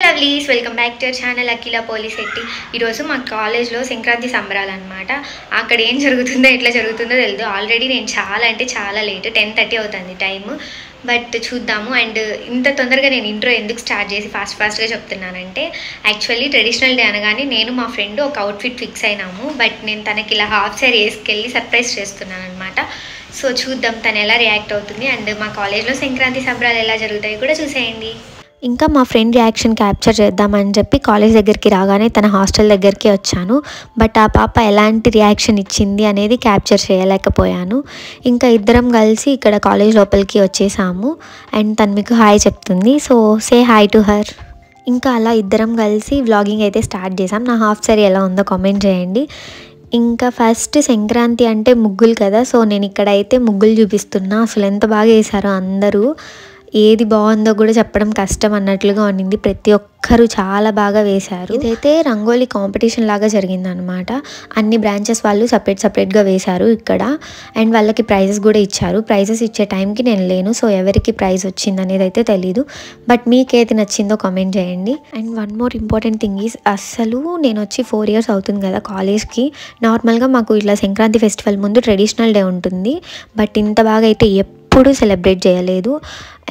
Lovelies welcome back to our channel Akhila Polishetty. ఈరోజు మా కాలేజ్లో సంక్రాంతి సంబరాలు అనమాట. అక్కడ ఏం జరుగుతుందో ఎట్లా జరుగుతుందో తెలియదు. ఆల్రెడీ నేను చాలా లేట్ 10:30 అవుతుంది టైము. బట్ చూద్దాము. అండ్ ఇంత తొందరగా నేను ఇంట్రో ఎందుకు స్టార్ట్ చేసి ఫాస్ట్గా చెప్తున్నానంటే, యాక్చువల్లీ ట్రెడిషనల్ డే అనగానే నేను మా ఫ్రెండ్ ఒక అవుట్ఫిట్ ఫిక్స్ అయినాము. బట్ నేను తనకి ఇలా హాఫ్ సారీ వేసుకెళ్ళి సర్ప్రైజ్ చేస్తున్నాను అనమాట. సో చూద్దాం తను ఎలా రియాక్ట్ అవుతుంది. అండ్ మా కాలేజ్లో సంక్రాంతి సంబరాలు ఎలా జరుగుతాయి కూడా చూసేయండి. ఇంకా మా ఫ్రెండ్ రియాక్షన్ క్యాప్చర్ చేద్దామని చెప్పి కాలేజ్ దగ్గరికి రాగానే తన హాస్టల్ దగ్గరికి వచ్చాను. బట్ ఆ పాప ఎలాంటి రియాక్షన్ ఇచ్చింది అనేది క్యాప్చర్ చేయలేకపోయాను. ఇంకా ఇద్దరం కలిసి ఇక్కడ కాలేజ్ లోపలికి వచ్చేసాము. అండ్ తను మీకు హాయ్ చెప్తుంది. So say hi to her. ఇంకా అలా ఇద్దరం కలిసి వ్లాగింగ్ అయితే స్టార్ట్ చేసాం. నా హాఫ్ సారీ ఎలా ఉందో కామెంట్ చేయండి. ఇంకా ఫస్ట్ సంక్రాంతి అంటే ముగ్గులు కదా. సో నేను ఇక్కడైతే ముగ్గులు చూపిస్తున్నా. అసలు ఎంత బాగా వేశారో అందరూ. ఏది బాగుందో కూడా చెప్పడం కష్టం అన్నట్లుగా ఉండింది. ప్రతి ఒక్కరు చాలా బాగా వేశారు. ఇదైతే రంగోలీ కాంపిటీషన్ లాగా జరిగిందనమాట. అన్ని బ్రాంచెస్ వాళ్ళు సపరేట్గా వేశారు ఇక్కడ. అండ్ వాళ్ళకి ప్రైజెస్ కూడా ఇచ్చారు. ప్రైజెస్ ఇచ్చే టైంకి నేను లేను. సో ఎవరికి ప్రైజ్ వచ్చింది అనేది అయితే తెలీదు. బట్ మీకు ఏది నచ్చిందో కామెంట్ చేయండి. And one more important thing is, అస్సలు నేను వచ్చి 4 years అవుతుంది కదా కాలేజ్కి. నార్మల్గా మాకు ఇట్లా సంక్రాంతి ఫెస్టివల్ ముందు ట్రెడిషనల్ డే ఉంటుంది. బట్ ఇంత బాగా అయితే ఎప్పుడు సెలబ్రేట్ చేయలేదు.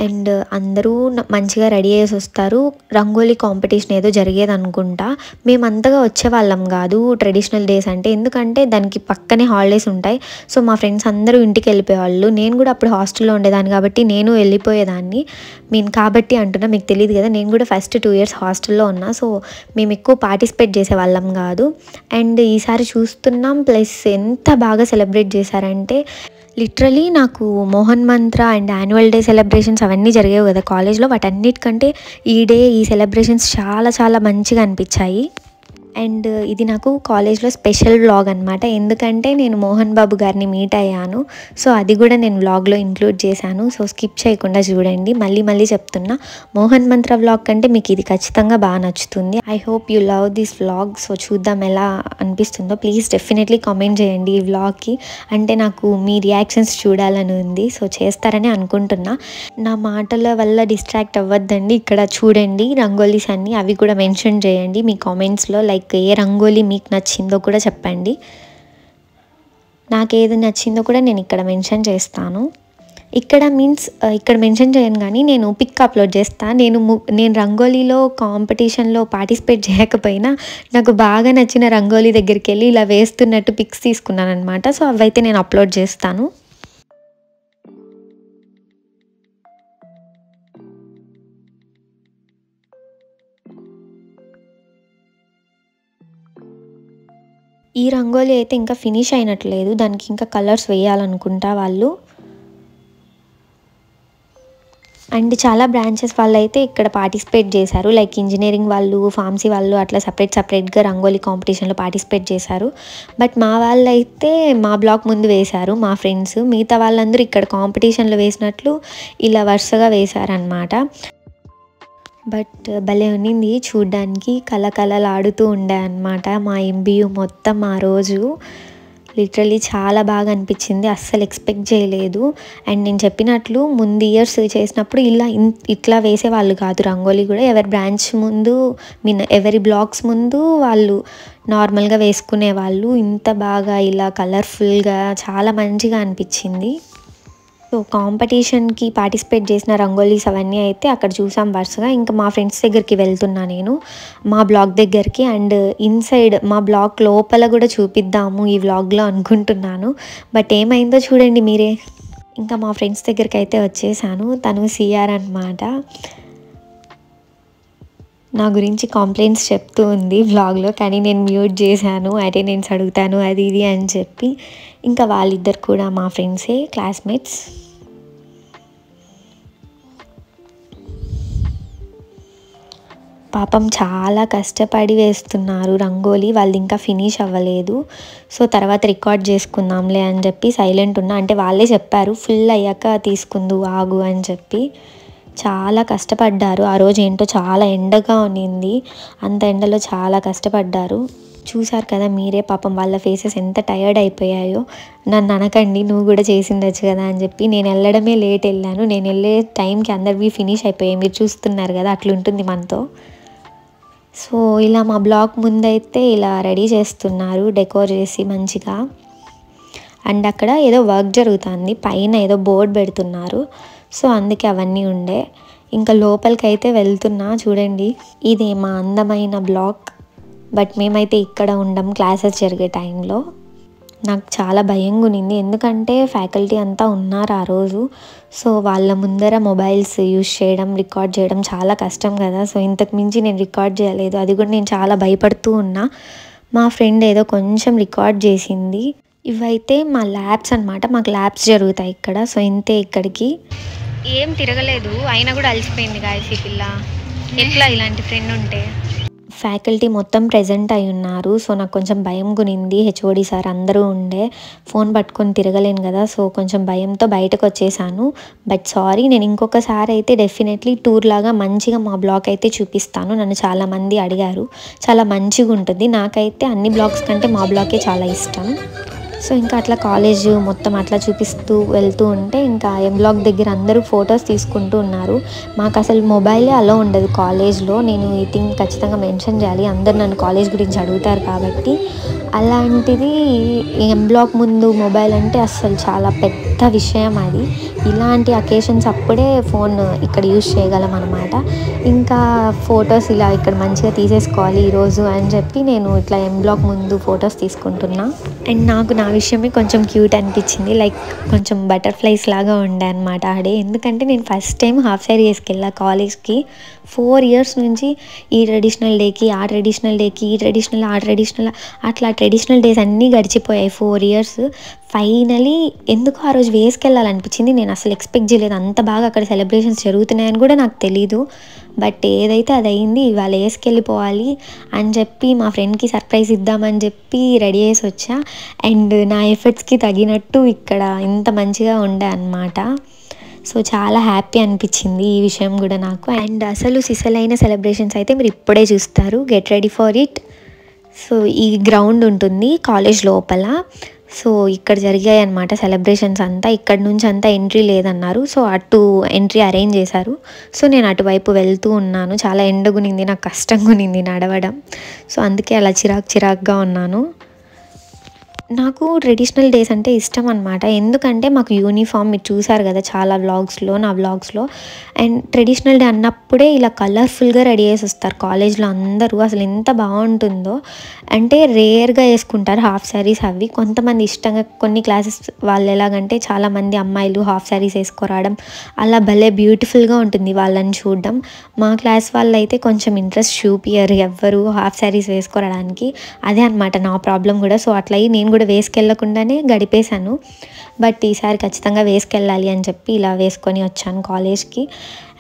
అండ్ అందరూ మంచిగా రెడీ చేసి వస్తారు. రంగోలీ కాంపిటీషన్ ఏదో జరిగేది అనుకుంటా. మేము అంతగా వచ్చేవాళ్ళం కాదు ట్రెడిషనల్ డేస్ అంటే, ఎందుకంటే దానికి పక్కనే హాలిడేస్ ఉంటాయి. సో మా ఫ్రెండ్స్ అందరూ ఇంటికి వెళ్ళిపోయేవాళ్ళు. నేను కూడా అప్పుడు హాస్టల్లో ఉండేదాన్ని కాబట్టి నేను వెళ్ళిపోయేదాన్ని. కాబట్టి అంటున్నా, మీకు తెలియదు కదా, నేను కూడా ఫస్ట్ 2 years హాస్టల్లో ఉన్నా. సో మేము ఎక్కువ పార్టిసిపేట్ చేసేవాళ్ళం కాదు. అండ్ ఈసారి చూస్తున్నాం. ప్లస్ ఎంత బాగా సెలబ్రేట్ చేశారంటే, లిటరలీ నాకు మోహన్ మంత్ర అండ్ యాన్యువల్ డే సెలబ్రేషన్స్ అవన్నీ జరిగేవి కదా కాలేజ్లో, వాటన్నిటికంటే ఈ సెలబ్రేషన్స్ చాలా మంచిగా అనిపించాయి. అండ్ ఇది నాకు కాలేజ్లో స్పెషల్ వ్లాగ్ అనమాట. ఎందుకంటే నేను మోహన్ బాబు గారిని మీట్ అయ్యాను. సో అది కూడా నేను వ్లాగ్లో ఇంక్లూడ్ చేశాను. సో స్కిప్ చేయకుండా చూడండి. మళ్ళీ చెప్తున్నా, మోహన్ మంత్ర వ్లాగ్ కంటే మీకు ఇది ఖచ్చితంగా బాగా నచ్చుతుంది. I hope you love this vlog. So చూద్దాం ఎలా అనిపిస్తుందో. ప్లీజ్ డెఫినెట్లీ కామెంట్ చేయండి ఈ వ్లాగ్కి. అంటే నాకు మీ రియాక్షన్స్ చూడాలని ఉంది. సో చేస్తారని అనుకుంటున్నా. నా మాటల వల్ల డిస్ట్రాక్ట్ అవ్వద్దండి. ఇక్కడ చూడండి రంగోలీస్ అన్నీ, అవి కూడా మెన్షన్ చేయండి మీ కామెంట్స్లో. లైక్ ఏ రంగోలీ మీకు నచ్చిందో కూడా చెప్పండి. నాకు ఏది నచ్చిందో కూడా నేను ఇక్కడ మెన్షన్ చేస్తాను. ఇక్కడ మెన్షన్ చేయను కానీ నేను పిక్ అప్లోడ్ చేస్తాను. నేను రంగోలీలో కాంపిటీషన్లో పార్టిసిపేట్ చేయకపోయినా నాకు బాగా నచ్చిన రంగోలీ దగ్గరికి వెళ్ళి ఇలా వేస్తున్నట్టు పిక్స్ తీసుకున్నాను అనమాట. సో అవైతే నేను అప్లోడ్ చేస్తాను. ఈ రంగోలీ అయితే ఇంకా ఫినిష్ అయినట్లేదు. దానికి ఇంకా కలర్స్ వేయాలనుకుంటా వాళ్ళు. అండ్ చాలా బ్రాంచెస్ వాళ్ళు అయితే ఇక్కడ పార్టిసిపేట్ చేశారు. లైక్ ఇంజనీరింగ్ వాళ్ళు, ఫార్మసీ వాళ్ళు అట్లా సపరేట్గా రంగోలీ కాంపిటీషన్లో పార్టిసిపేట్ చేశారు. బట్ మా వాళ్ళు అయితే మా బ్లాక్ ముందు వేశారు మా ఫ్రెండ్స్. మిగతా వాళ్ళందరూ ఇక్కడ కాంపిటీషన్లో వేసినట్లు ఇలా వరుసగా వేశారనమాట. బట్ భలే ఉన్నింది చూడ్డానికి. కలకలలాడుతూ ఉండే అనమాట మా MBU మొత్తం ఆ రోజు. లిటరలీ చాలా బాగా అనిపించింది. అస్సలు ఎక్స్పెక్ట్ చేయలేదు. అండ్ నేను చెప్పినట్లు ముందు ఇయర్స్ చేసినప్పుడు ఇట్లా వేసేవాళ్ళు కాదు రంగోలీ కూడా. ఎవరి బ్రాంచ్ ముందు ఎవరి బ్లాక్స్ ముందు వాళ్ళు నార్మల్గా వేసుకునేవాళ్ళు. ఇంత బాగా ఇలా కలర్ఫుల్గా చాలా మంచిగా అనిపించింది. సో కాంపిటీషన్కి పార్టిసిపేట్ చేసిన రంగోలీస్ అవన్నీ అయితే అక్కడ చూసాం వరుసగా. ఇంకా మా ఫ్రెండ్స్ దగ్గరికి వెళ్తున్నా నేను, మా బ్లాగ్ దగ్గరికి. అండ్ ఇన్సైడ్ మా బ్లాగ్ లోపల కూడా చూపిద్దాము ఈ వ్లాగ్లో అనుకుంటున్నాను. బట్ ఏమైందో చూడండి మీరే. ఇంకా మా ఫ్రెండ్స్ దగ్గరికి అయితే వచ్చేసాను. తను CR అనమాట. నా గురించి కాంప్లైంట్స్ చెప్తూ ఉంది వ్లాగ్లో, కానీ నేను మ్యూట్ చేశాను. అటెండెన్స్ అడుగుతాను అది ఇది అని చెప్పి. ఇంకా వాళ్ళిద్దరు కూడా మా ఫ్రెండ్సే, క్లాస్మేట్స్. పాపం చాలా కష్టపడి వేస్తున్నారు రంగోలీ. వాళ్ళు ఇంకా ఫినిష్ అవ్వలేదు. సో తర్వాత రికార్డ్ చేసుకుందాంలే అని చెప్పి సైలెంట్ ఉన్నా. అంటే వాళ్ళే చెప్పారు ఫుల్ అయ్యాక తీసుకుందు ఆగు అని చెప్పి. చాలా కష్టపడ్డారు ఆ రోజు. ఏంటో చాలా ఎండగా ఉన్నింది. అంత ఎండలో చాలా కష్టపడ్డారు. చూసారు కదా మీరే. పాపం వాళ్ళ ఫేసెస్ ఎంత టయర్డ్ అయిపోయాయో. నన్ను అనకండి, నువ్వు కూడా చేసిండొచ్చు కదా అని చెప్పి. నేను వెళ్ళడమే లేట్ వెళ్ళాను. నేను వెళ్ళే టైంకి అందరివి ఫినిష్ అయిపోయాయి. మీరు చూస్తున్నారు కదా, అట్లుంటుంది మనతో. సో ఇలా మా బ్లాక్ ముందైతే ఇలా రెడీ చేస్తున్నారు డెకోర్ చేసి మంచిగా. అండ్ అక్కడ ఏదో వర్క్ జరుగుతుంది, పైన ఏదో బోర్డు పెడుతున్నారు. సో అందుకే అవన్నీ ఉండే. ఇంకా లోపలికైతే వెళ్తున్నా చూడండి. ఇది మా అందమైన బ్లాక్. బట్ మేమైతే ఇక్కడ ఉండం క్లాసెస్ జరిగే టైంలో. నాకు చాలా భయంగా ఉన్నింది, ఎందుకంటే ఫ్యాకల్టీ అంతా ఉన్నారు ఆ రోజు. సో వాళ్ళ ముందర మొబైల్స్ యూజ్ చేయడం, రికార్డ్ చేయడం చాలా కష్టం కదా. సో ఇంతకు మించి నేను రికార్డ్ చేయలేదు, అది కూడా నేను చాలా భయపడుతూ ఉన్నా. మా ఫ్రెండ్ ఏదో కొంచెం రికార్డ్ చేసింది. ఇవైతే మా ల్యాబ్స్ అనమాట, మాకు ల్యాబ్స్ జరుగుతాయి ఇక్కడ. సో ఇంతే, ఇక్కడికి ఏం తిరగలేదు అయినా కూడా అలసిపోయింది గాయస్ ఈ పిల్ల. ఎట్లా ఇలాంటి ఫ్రెండ్ ఉంటే. ఫ్యాకల్టీ మొత్తం ప్రెజెంట్ అయి ఉన్నారు. సో నాకు కొంచెం భయం గునింది, హెచ్ఓడి సార్ అందరూ ఉండే. ఫోన్ పట్టుకొని తిరగలేను కదా, సో కొంచెం భయంతో బయటకు వచ్చేసాను. బట్ సారీ, నేను ఇంకొకసారి అయితే డెఫినెట్లీ టూర్ లాగా మంచిగా మా బ్లాక్ అయితే చూపిస్తాను. నన్ను చాలామంది అడిగారు, చాలా మంచిగా ఉంటుంది. నాకైతే అన్ని బ్లాగ్స్ కంటే మా బ్లాకే చాలా ఇష్టం. సో ఇంకా అట్లా కాలేజ్ మొత్తం అట్లా చూపిస్తూ వెళ్తూ ఉంటే ఇంకా ఎం బ్లాక్ దగ్గర అందరూ ఫొటోస్ తీసుకుంటూ ఉన్నారు. మాకు అసలు మొబైలే అలో ఉండదు కాలేజ్లో. నేను ఈ థింగ్ ఖచ్చితంగా మెన్షన్ చేయాలి, అందరు నన్ను కాలేజ్ గురించి అడుగుతారు కాబట్టి. అలాంటిది ఎం బ్లాక్ ముందు మొబైల్ అంటే అసలు చాలా పెద్ద విషయం అది. ఇలాంటి అకేషన్స్ అప్పుడే ఫోన్ ఇక్కడ యూజ్ చేయగలం అనమాట. ఇంకా ఫొటోస్ ఇలా ఇక్కడ మంచిగా తీసేసుకోవాలి ఈరోజు అని చెప్పి నేను ఇట్లా ఎం బ్లాక్ ముందు ఫొటోస్ తీసుకుంటున్నా. అండ్ నాకు నా విషయమే కొంచెం క్యూట్ అనిపించింది, లైక్ కొంచెం బటర్ఫ్లైస్ లాగా ఉండే అనమాట ఆడే. ఎందుకంటే నేను ఫస్ట్ టైం హాఫ్ సారీ వేసుకెళ్ళా కాలేజ్కి. 4 years నుంచి ఈ ట్రెడిషనల్ డేకి ఆ ట్రెడిషనల్ డేకి, ఈ ట్రెడిషనల్ ఆ ట్రెడిషనల్, అట్లా ట్రెడిషనల్ డేస్ అన్నీ గడిచిపోయాయి 4 years. ఫైనలీ ఎందుకు ఆ రోజు వేసుకెళ్ళాలనిపించింది. నేను అసలు ఎక్స్పెక్ట్ చేయలేదు అంత బాగా అక్కడ సెలబ్రేషన్స్ జరుగుతున్నాయని కూడా నాకు తెలీదు. బట్ ఏదైతే అది అయింది, ఇవాళ వేసుకెళ్ళిపోవాలి అని చెప్పి మా ఫ్రెండ్కి సర్ప్రైజ్ ఇద్దామని చెప్పి రెడీ చేసి వచ్చా. అండ్ నా ఎఫర్ట్స్కి తగినట్టు ఇక్కడ ఇంత మంచిగా ఉండే అన్నమాట. సో చాలా హ్యాపీ అనిపించింది ఈ విషయం కూడా నాకు. అండ్ అసలు సిసలైన సెలబ్రేషన్స్ అయితే మీరు ఇప్పుడే చూస్తారు, get ready for it. So ఈ గ్రౌండ్ ఉంటుంది కాలేజ్ లోపల. సో ఇక్కడ జరిగాయి అన్నమాట సెలబ్రేషన్స్ అంతా. ఇక్కడ నుంచి అంతా ఎంట్రీ లేదన్నారు, సో అటు ఎంట్రీ అరేంజ్ చేశారు. సో నేను అటువైపు వెళ్తూ ఉన్నాను. చాలా ఎండగునింది, నాకు కష్టంగా ఉన్నింది నడవడం. సో అందుకే అలా చిరాగ్గా ఉన్నాను. నాకు ట్రెడిషనల్ డేస్ అంటే ఇష్టం అనమాట, ఎందుకంటే మాకు యూనిఫామ్ మీరు చూసారు కదా చాలా వ్లాగ్స్లో, నా వ్లాగ్స్లో. అండ్ ట్రెడిషనల్ డే అన్నప్పుడే ఇలా కలర్ఫుల్గా రెడీ చేసి వస్తారు కాలేజ్లో అందరూ. అసలు ఎంత బాగుంటుందో అంటే రేర్గా వేసుకుంటారు హాఫ్ శారీస్ అవి. కొంతమంది ఇష్టంగా, కొన్ని క్లాసెస్ వాళ్ళు ఎలాగంటే చాలామంది అమ్మాయిలు హాఫ్ శారీస్ వేసుకోవడం, అలా భలే బ్యూటిఫుల్గా ఉంటుంది వాళ్ళని చూడడం. మా క్లాస్ వాళ్ళు అయితే కొంచెం ఇంట్రెస్ట్ చూపియరు ఎవ్వరు హాఫ్ శారీస్ వేసుకోవడానికి. అదే అనమాట నా ప్రాబ్లం కూడా. సో అట్లా నేను కూడా వేసుకెళ్ళకుండానే గడిపేశాను. బట్ ఈసారి ఖచ్చితంగా వేసుకెళ్ళాలి అని చెప్పి ఇలా వేసుకొని వచ్చాను కాలేజ్కి.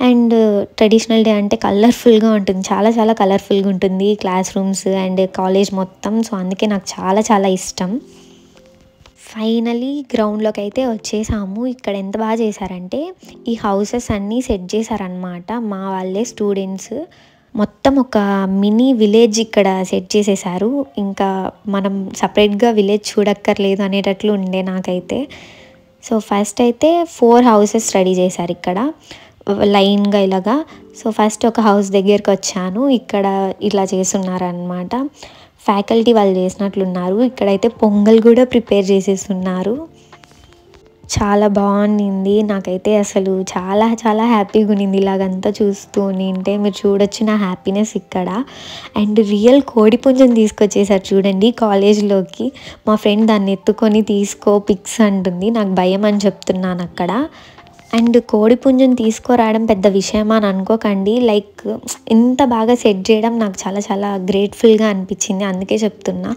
అండ్ ట్రెడిషనల్ డే అంటే కలర్ఫుల్గా ఉంటుంది, చాలా చాలా కలర్ఫుల్గా ఉంటుంది క్లాస్ రూమ్స్ అండ్ కాలేజ్ మొత్తం. సో అందుకే నాకు చాలా చాలా ఇష్టం. ఫైనలీ గ్రౌండ్లోకి అయితే వచ్చేసాము. ఇక్కడ ఎంత బాగా చేశారంటే ఈ హౌసెస్ అన్నీ సెట్ చేశారనమాట మా వాళ్ళే స్టూడెంట్స్. మొత్తం ఒక మినీ విలేజ్ ఇక్కడ సెట్ చేసేసారు. ఇంకా మనం సపరేట్గా విలేజ్ చూడక్కర్లేదు అనేటట్లు ఉండే నాకైతే. సో ఫస్ట్ అయితే 4 houses రెడీ చేశారు ఇక్కడ లైన్గా ఇలాగా. సో ఫస్ట్ ఒక హౌస్ దగ్గరికి వచ్చాను, ఇక్కడ ఇలా చేస్తున్నారనమాట. ఫ్యాకల్టీ వాళ్ళు చేసినట్లున్నారు. ఇక్కడైతే పొంగల్ కూడా ప్రిపేర్ చేసేస్తున్నారు. చాలా బాగుంది, నాకైతే అసలు చాలా చాలా హ్యాపీగా ఉన్నింది ఇలాగంతా చూస్తూ ఉంటే. మీరు చూడొచ్చు నా హ్యాపీనెస్ ఇక్కడ. అండ్ రియల్ కోడిపుంజం తీసుకొచ్చేసారు చూడండి కాలేజ్లోకి. మా ఫ్రెండ్ దాన్ని ఎత్తుకొని తీసుకో పిక్స్ అంటుంది, నాకు భయం అని చెప్తున్నాను అక్కడ. అండ్ కోడిపుంజుని తీసుకురావడం పెద్ద విషయమా అని అనుకోకండి, లైక్ ఇంత బాగా సెట్ చేయడం నాకు చాలా చాలా గ్రేట్ఫుల్గా అనిపించింది, అందుకే చెప్తున్నా.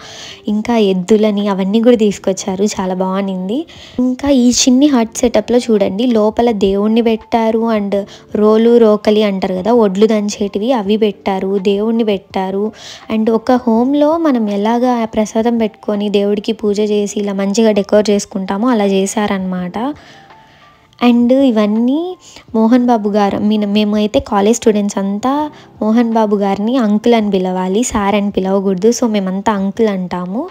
ఇంకా ఎద్దులని అవన్నీ కూడా తీసుకొచ్చారు, చాలా బాగుంది. ఇంకా ఈ చిన్ని హట్ సెటప్లో చూడండి, లోపల దేవుణ్ణి పెట్టారు అండ్ రోకలి అంటారు కదా ఒడ్లు దంచేటివి, అవి పెట్టారు, దేవుణ్ణి పెట్టారు. అండ్ ఒక హోమ్లో మనం ఎలాగా ప్రసాదం పెట్టుకొని దేవుడికి పూజ చేసి ఇలా మంచిగా డెకోర్ చేసుకుంటామో అలా చేశారనమాట. అండ్ ఇవన్నీ మోహన్ బాబు గారు, మేము అయితే కాలేజ్ స్టూడెంట్స్ అంతా మోహన్ బాబు గారిని అంకుల్ అని పిలవాలి, సార్ అని పిలవకూడదు. సో మేమంతా అంకుల్ అంటాము.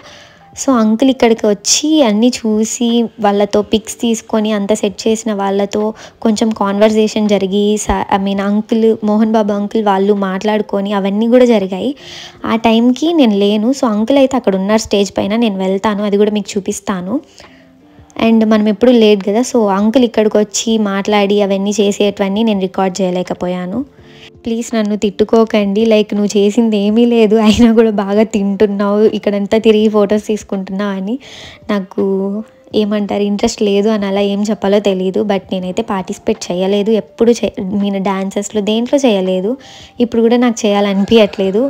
సో అంకుల్ ఇక్కడికి వచ్చి అన్నీ చూసి వాళ్ళతో పిక్స్ తీసుకొని అంత సెట్ చేసిన వాళ్ళతో కొంచెం కాన్వర్జేషన్ జరిగి అంకుల్ మోహన్ బాబు అంకుల్ వాళ్ళు మాట్లాడుకొని అవన్నీ కూడా జరిగాయి. ఆ టైంకి నేను లేను. సో అంకుల్ అయితే అక్కడ ఉన్నారు స్టేజ్ పైన, నేను వెళ్తాను, అది కూడా మీకు చూపిస్తాను. అండ్ మనం ఎప్పుడు లేట్ కదా, సో అంకుల్ ఇక్కడికి వచ్చి మాట్లాడి అవన్నీ చేసేటివన్నీ నేను రికార్డ్ చేయలేకపోయాను. ప్లీజ్ నన్ను తిట్టుకోకండి, లైక్ నువ్వు చేసింది ఏమీ లేదు అయినా కూడా బాగా తింటున్నావు, ఇక్కడంతా తిరిగి ఫొటోస్ తీసుకుంటున్నావు అని. నాకు ఏమంటారు ఇంట్రెస్ట్ లేదు అని అలా ఏం చెప్పాలో తెలియదు. బట్ నేనైతే పార్టిసిపేట్ చేయలేదు, ఎప్పుడు నేను డాన్సెస్లో దేంట్లో చేయలేదు, ఇప్పుడు కూడా నాకు చేయాలనిపించట్లేదు.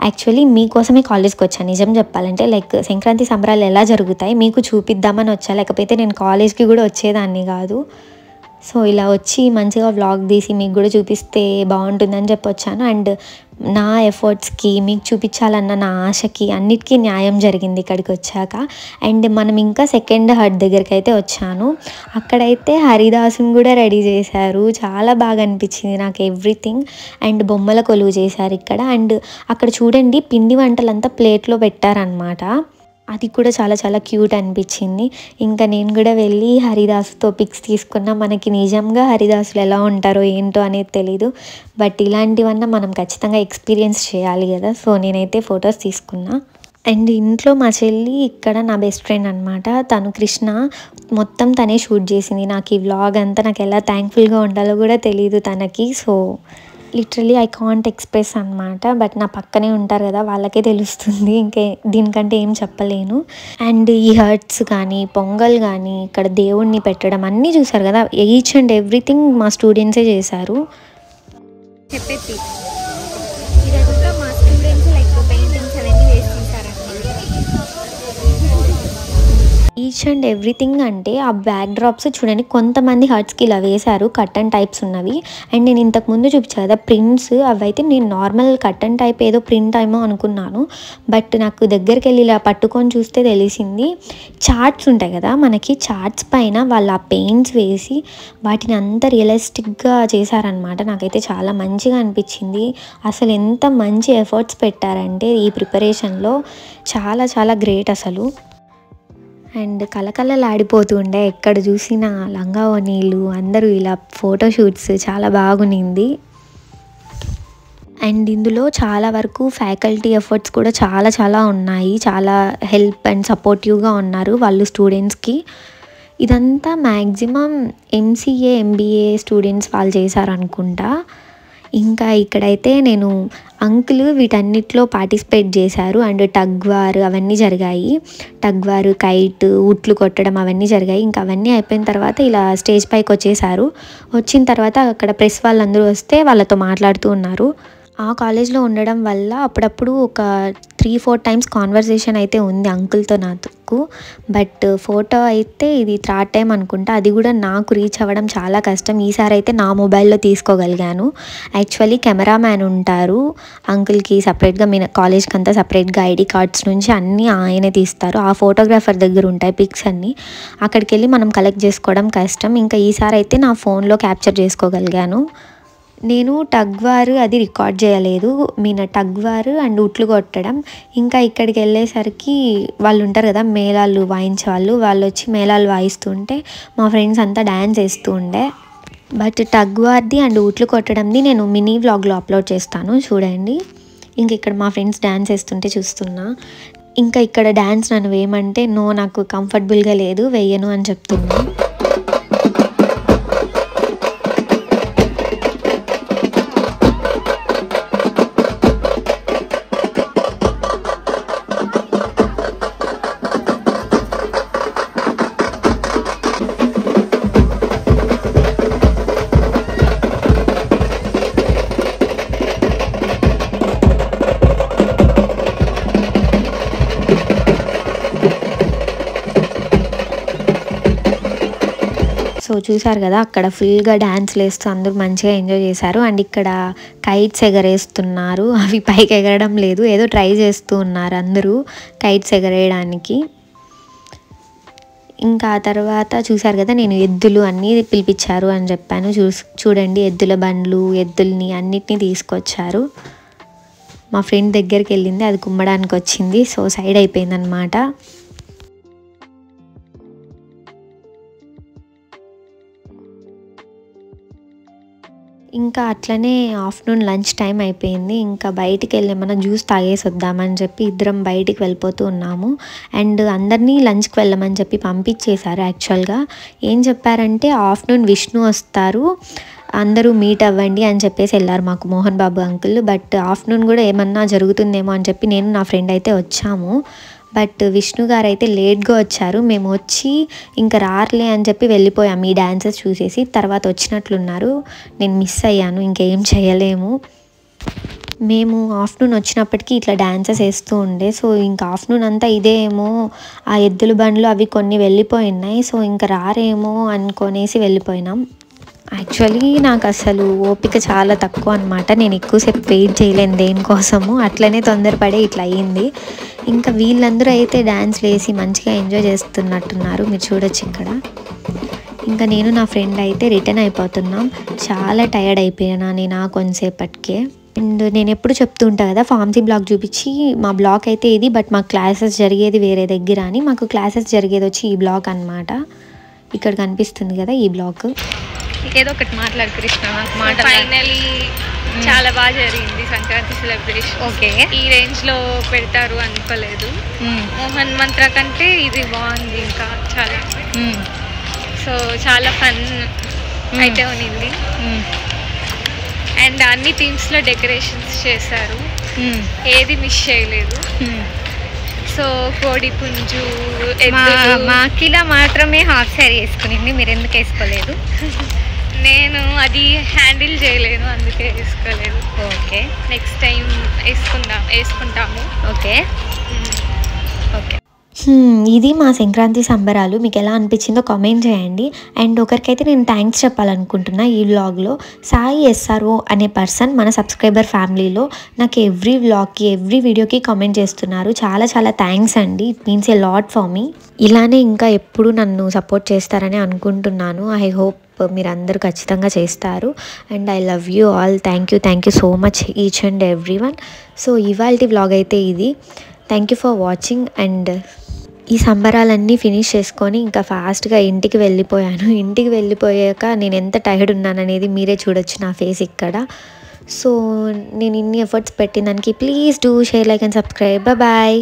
యాక్చువల్లీ మీకోసమే కాలేజ్కి వచ్చాను నిజం చెప్పాలంటే. లైక్ సంక్రాంతి సంబరాలు ఎలా జరుగుతాయి మీకు చూపిద్దామని వచ్చా, లేకపోతే నేను కాలేజ్కి కూడా వచ్చేదాన్ని కాదు. సో ఇలా వచ్చి మంచిగా వ్లాగ్ తీసి మీకు కూడా చూపిస్తే బాగుంటుందని చెప్పి వచ్చాను. అండ్ నా ఎఫర్ట్స్కి మీకు చూపించాలన్న నా ఆశకి అన్నిటికీ న్యాయం జరిగింది ఇక్కడికి వచ్చాక. అండ్ మనం ఇంకా సెకండ్ హట్ దగ్గరికి అయితే వచ్చాను. అక్కడైతే హరిదాసుని కూడా రెడీ చేశారు, చాలా బాగా అనిపించింది నాకు ఎవ్రీథింగ్. అండ్ బొమ్మల కొలువు చేశారు ఇక్కడ. అండ్ అక్కడ చూడండి పిండి వంటలంతా ప్లేట్లో పెట్టారనమాట, అది కూడా చాలా చాలా క్యూట్ అనిపించింది. ఇంకా నేను కూడా వెళ్ళి హరిదాసుతో పిక్స్ తీసుకున్నా. మనకి నిజంగా హరిదాసులు ఎలా ఉంటారో ఏంటో అనేది తెలీదు, బట్ ఇలాంటివన్నా మనం ఖచ్చితంగా ఎక్స్పీరియన్స్ చేయాలి కదా. సో నేనైతే ఫొటోస్ తీసుకున్నా. అండ్ ఇంట్లో మా చెల్లి ఇక్కడ నా బెస్ట్ ఫ్రెండ్ అనమాట, తను కృష్ణ, మొత్తం తనే షూట్ చేసింది. నాకు ఈ వ్లాగ్ అంతా నాకు ఎలా థ్యాంక్ఫుల్గా ఉండాలో కూడా తెలీదు తనకి. So literally I can't express అనమాట. బట్ నా పక్కనే ఉంటారు కదా వాళ్ళకే తెలుస్తుంది, ఇంకే దీనికంటే ఏం చెప్పలేను. అండ్ ఈ హర్ట్స్ కానీ పొంగల్ కానీ ఇక్కడ దేవుణ్ణి పెట్టడం అన్నీ చూసారు కదా, ఈచ్ అండ్ ఎవ్రీథింగ్ మా స్టూడెంట్సే చేశారు. చెప్పేసి ఇదంతా మా స్టూడెంట్స్ లైక్ పెయింటింగ్స్ అవన్నీ వేసుకుంటారన్నమాట. ఈచ్ అండ్ ఎవ్రీథింగ్ అంటే ఆ బ్యాక్ డ్రాప్స్ చూడండి, కొంతమంది హర్ట్స్కి ఇలా వేశారు కట్టన్ టైప్స్ ఉన్నవి. అండ్ నేను ఇంతకుముందు చూపించాను కదా ప్రింట్స్, అవైతే నేను నార్మల్ కట్టన్ టైప్ ఏదో ప్రింట్ ఏమో అనుకున్నాను. బట్ నాకు దగ్గరికి వెళ్ళి ఇలా పట్టుకొని చూస్తే తెలిసింది చార్ట్స్ ఉంటాయి కదా మనకి, చార్ట్స్ పైన వాళ్ళు ఆ పెయింట్స్ వేసి వాటిని అంతా రియలిస్టిక్గా చేశారనమాట. నాకైతే చాలా మంచిగా అనిపించింది. అసలు ఎంత మంచి ఎఫర్ట్స్ పెట్టారంటే ఈ ప్రిపరేషన్లో, చాలా చాలా గ్రేట్ అసలు. అండ్ కలకలలాడిపోతుండే ఎక్కడ చూసిన లంగా ఓణీలు, అందరూ ఇలా ఫోటోషూట్స్, చాలా బాగునింది. అండ్ ఇందులో చాలా వరకు ఫ్యాకల్టీ ఎఫర్ట్స్ కూడా చాలా చాలా ఉన్నాయి, చాలా హెల్ప్ అండ్ సపోర్టివ్గా ఉన్నారు వాళ్ళు స్టూడెంట్స్కి. ఇదంతా మ్యాక్సిమం ఎంసీఏ ఎంబీఏ స్టూడెంట్స్ వాళ్ళు చేశారనుకుంటా. ఇంకా ఇక్కడైతే నేను అంకుల్ వీటన్నిటిలో పార్టిసిపేట్ చేశారు. అండ్ టగ్ వార్ అవన్నీ జరిగాయి, టగ్ వార్, కైట్, ఉట్లు కొట్టడం అవన్నీ జరిగాయి. ఇంకా అవన్నీ అయిపోయిన తర్వాత ఇలా స్టేజ్ పైకి వచ్చేసారు. వచ్చిన తర్వాత అక్కడ ప్రెస్ వాళ్ళందరూ వస్తే వాళ్ళతో మాట్లాడుతూ ఉన్నారు. ఆ కాలేజ్లో ఉండడం వల్ల అప్పుడప్పుడు ఒక 3-4 టైమ్స్ కాన్వర్జేషన్ అయితే ఉంది అంకుల్తో నాకు. బట్ ఫోటో అయితే ఇది 3rd టైం అనుకుంటా, అది కూడా నాకు రీచ్ అవ్వడం చాలా కష్టం. ఈసారి అయితే నా మొబైల్లో తీసుకోగలిగాను. యాక్చువల్లీ కెమెరామ్యాన్ ఉంటారు అంకుల్కి సపరేట్గా, మీ కాలేజ్కి అంతా సపరేట్గా ఐడి కార్డ్స్ నుంచి అన్నీ ఆయనే తీస్తారు. ఆ ఫోటోగ్రాఫర్ దగ్గర ఉంటాయి పిక్స్ అన్నీ, అక్కడికి వెళ్ళి మనం కలెక్ట్ చేసుకోవడం కష్టం. ఇంకా ఈసారి అయితే నా ఫోన్లో క్యాప్చర్ చేసుకోగలిగాను. నేను టగ్ వార్ అది రికార్డ్ చేయలేదు, టగ్ వార్ అండ్ ఉట్లు కొట్టడం. ఇంకా ఇక్కడికి వెళ్ళేసరికి వాళ్ళు ఉంటారు కదా మేళాలు వాయించే వాళ్ళు వచ్చి మేళాలు వాయిస్తుంటే మా ఫ్రెండ్స్ అంతా డ్యాన్స్ వేస్తూ ఉండే. బట్ టగ్ వార్ది అండ్ ఉట్లు కొట్టడంది నేను మినీ వ్లాగ్లో అప్లోడ్ చేస్తాను చూడండి. ఇంక ఇక్కడ మా ఫ్రెండ్స్ డ్యాన్స్ వేస్తుంటే చూస్తున్నా. ఇంకా ఇక్కడ డ్యాన్స్ నన్ను వేయమంటే నో, నాకు కంఫర్టబుల్గా లేదు, వేయను అని చెప్తున్నా. సో చూసారు కదా అక్కడ ఫుల్గా డ్యాన్స్లు వేస్తూ అందరూ మంచిగా ఎంజాయ్ చేశారు. అండ్ ఇక్కడ కైట్స్ ఎగరేస్తున్నారు, అవి పైకి ఎగరడం లేదు, ఏదో ట్రై చేస్తూ ఉన్నారు అందరూ కైట్స్ ఎగరేయడానికి. ఇంకా ఆ తర్వాత చూసారు కదా నేను ఎద్దులు అన్నీ పిలిపించారు అని చెప్పాను. చూడండి ఎద్దుల బండ్లు, ఎద్దుల్ని అన్నిటినీ తీసుకొచ్చారు. మా ఫ్రెండ్ దగ్గరికి వెళ్ళింది, అది కుమ్మడానికి వచ్చింది. సో సైడ్ అయిపోయింది అనమాట. ఇంకా అట్లనే ఆఫ్టర్నూన్ లంచ్ టైం అయిపోయింది. ఇంకా బయటికి వెళ్ళి ఏమన్నా జ్యూస్ తాగేసి వద్దామని చెప్పి ఇద్దరం బయటికి వెళ్ళిపోతూ ఉన్నాము. అండ్ అందరినీ లంచ్కి వెళ్ళమని చెప్పి పంపించేశారు. యాక్చువల్గా ఏం చెప్పారంటే ఆఫ్టర్నూన్ విష్ణు వస్తారు, అందరూ మీట్ అవ్వండి అని చెప్పేసి వెళ్ళారు మాకు Mohan Babu uncle. But afternoon కూడా ఏమన్నా జరుగుతుందేమో అని చెప్పి నేను నా ఫ్రెండ్ అయితే వచ్చాము. బట్ విష్ణు గారు అయితే లేట్గా వచ్చారు. మేము వచ్చి ఇంకా రారులే అని చెప్పి వెళ్ళిపోయాం ఈ డ్యాన్సెస్ చూసేసి. తర్వాత వచ్చినట్లున్నారు, నేను మిస్ అయ్యాను, ఇంకేం చేయలేము. మేము ఆఫ్టర్నూన్ వచ్చినప్పటికీ ఇట్లా డ్యాన్సెస్ వేస్తూ ఉండే. సో ఇంకా ఆఫ్టర్నూన్ అంతా ఇదే ఏమో, ఆ ఎద్దుల బండ్లు అవి కొన్ని వెళ్ళిపోయినాయి. సో ఇంకా రారేమో అనుకొనేసి వెళ్ళిపోయినాం. యాక్చువల్లీ నాకు అసలు ఓపిక చాలా తక్కువ అనమాట. నేను ఎక్కువసేపు వెయిట్ చేయలేను దేనికోసము, అట్లనే తొందరపడే ఇట్లా అయ్యింది. ఇంకా వీళ్ళందరూ అయితే డ్యాన్స్లు వేసి మంచిగా ఎంజాయ్ చేస్తున్నట్టున్నారు, మీరు చూడొచ్చు ఇక్కడ. ఇంకా నేను నా ఫ్రెండ్ అయితే రిటర్న్ అయిపోతున్నాం. చాలా టైర్డ్ అయిపోయాను నేను కొంతసేపటికే. అండ్ నేను ఎప్పుడు చెప్తూ ఉంటాను కదా, ఫార్మసీ బ్లాక్ చూపించి మా బ్లాక్ అయితే ఇది, బట్ మాకు క్లాసెస్ జరిగేది వేరే దగ్గర అని. మాకు క్లాసెస్ జరిగేది వచ్చి ఈ బ్లాక్ అనమాట. ఇక్కడ కనిపిస్తుంది కదా ఈ బ్లాక్. ఏదో ఒకటి మాట్లాడు కృష్ణ, నాకు మాట. ఫైనలీ చాలా బాగా జరిగింది సంక్రాంతి సెలబ్రేషన్. ఓకే, ఈ రేంజ్ లో పెడతారు అనుకోలేదు. మోహన్ మంత్ర కంటే ఇది బాగుంది ఇంకా చాలా. సో చాలా ఫన్ అయితే ఉన్నింది. అండ్ అన్ని టీమ్స్ లో డెకరేషన్స్ చేశారు, ఏది మిస్ చేయలేదు. సో కోడి పుంజు, మా అఖిల మాత్రమే హాఫ్ శారీ వేసుకునింది, మీరు ఎందుకు వేసుకోలేదు? నేను అది హ్యాండిల్ చేయలేను, అందుకే వేసుకోలేదు. ఓకే, నెక్స్ట్ టైం వేసుకుంటాము. Okay okay. ఇది మా సంక్రాంతి సంబరాలు. మీకు ఎలా అనిపించిందో కామెంట్ చేయండి. అండ్ ఒకరికైతే నేను థ్యాంక్స్ చెప్పాలనుకుంటున్నా ఈ వ్లాగ్లో. సాయి ఎస్ఆర్ఓ అనే పర్సన్ మన సబ్స్క్రైబర్ ఫ్యామిలీలో నాకు ఎవ్రీ వ్లాగ్కి ఎవ్రీ వీడియోకి కామెంట్ చేస్తున్నారు. చాలా చాలా థ్యాంక్స్ అండి, it means a lot for me. ఇలానే ఇంకా ఎప్పుడు నన్ను సపోర్ట్ చేస్తారని అనుకుంటున్నాను. ఐ హోప్ మీరందరూ ఖచ్చితంగా చేస్తారు. And I love you all. Thank you so much each and every one. So ఇవాల్టి వ్లాగ్ అయితే ఇది. Thank you for watching. And ఈ సంబరాలన్నీ ఫినిష్ చేసుకొని ఇంకా ఫాస్ట్గా ఇంటికి వెళ్ళిపోయాను. ఇంటికి వెళ్ళిపోయాక నేను ఎంత టైర్డ్ ఉన్నాననేది మీరే చూడొచ్చు నా ఫేస్ ఇక్కడ. సో నేను ఇన్ని ఎఫర్ట్స్ పెట్టిన దానికి please do share, like and subscribe. Bye.